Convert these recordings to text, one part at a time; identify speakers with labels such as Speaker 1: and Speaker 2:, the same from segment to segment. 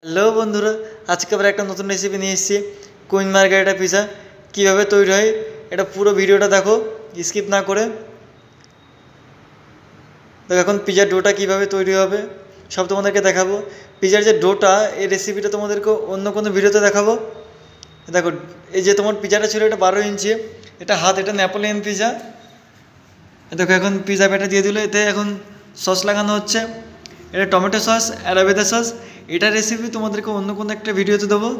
Speaker 1: Hello বন্ধুরা, আজকে আবার একটা নতুন রেসিপি নিয়ে এসেছি। কুইন মার্গারিটা পিৎজা কীভাবে তৈরি হয় এটা পুরো ভিডিওটা দেখো, স্কিপ না করে দেখো। এখন পিৎজার ডোটা কীভাবে তৈরি হবে সব তোমাদেরকে দেখাবো। পিৎজার যে ডোটা, এই রেসিপিটা তোমাদেরকে অন্য কোনো ভিডিওতে দেখাবো। দেখো, এই যে তোমার পিৎজাটা ছিল এটা 12 ইঞ্চি, এটা হাত, এটা নেপোলিয়ান পিৎজা। দেখো এখন পিৎজা ব্যাটার দিয়ে দিল, এতে এখন সস লাগানো হচ্ছে। এটা টমেটো সস, অ্যারাবিতা সস। এটা রেসিপি তোমাদেরকে অন্য কোনো একটা ভিডিওতে দেবো।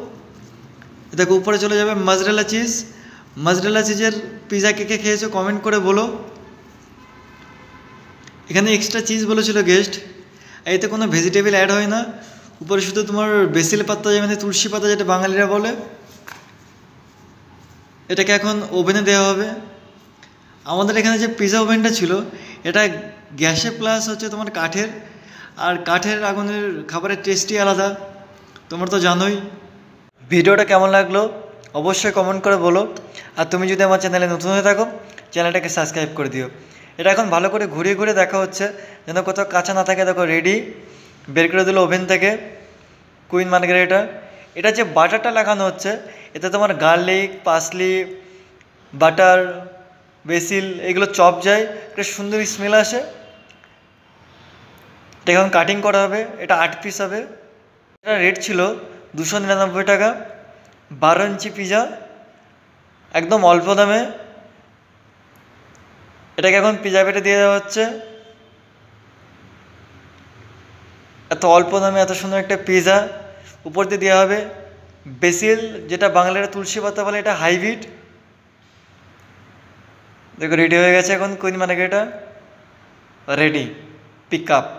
Speaker 1: দেখো উপরে চলে যাবে মজরেলা চিজ। মজরেলা চিজের পিৎজা কে কে খেয়েছো কমেন্ট করে বলো। এখানে এক্সট্রা চিজ বলেছিল গেস্ট, এতে কোনো ভেজিটেবল অ্যাড হয় না। উপরে শুধু তোমার বেসিল পাতা, মানে তুলসী পাতা যেটা বাঙালিরা বলে। এটাকে এখন ওভেনে দেওয়া হবে। আমাদের এখানে যে পিৎজা ওভেনটা ছিল এটা গ্যাসে প্লাস হচ্ছে তোমার কাঠের, আর কাঠের আগুনের খাবারের টেস্টই আলাদা, তোমরা তো জানোই। ভিডিওটা কেমন লাগলো অবশ্যই কমেন্ট করে বলো। আর তুমি যদি আমার চ্যানেলে নতুন হয়ে থাকো, চ্যানেলটাকে সাবস্ক্রাইব করে দিও। এটা এখন ভালো করে ঘুরিয়ে ঘুরিয়ে দেখা হচ্ছে যেন কোথাও কাঁচা না থাকে। দেখো রেডি, বের করে দিল ওভেন থেকে কুইন মার্গারিটা। এটা যে বাটারটা লাগানো হচ্ছে, এতে তোমার গার্লিক, পার্সলি, বাটার, বেসিল এগুলো চপ যায়, একটা সুন্দর স্মেল আসে। এটা এখন কাটিং করা হবে, এটা 8 পিস হবে। এটা রেট ছিল 299 টাকা। 12 ইঞ্চি পিৎজা, একদম অল্প দামে। এটাকে এখন পিৎজা পেটে দিয়ে দেওয়া হচ্ছে। এত অল্প দামে এত সুন্দর একটা পিৎজা উপর দিয়ে দেওয়া হবে বেসিল, যেটা বাংলারা তুলসী পাতা বলে, এটা হাইব্রিড। দেখো রেডি হয়ে গেছে এখন queen Margarita, ready, pick up.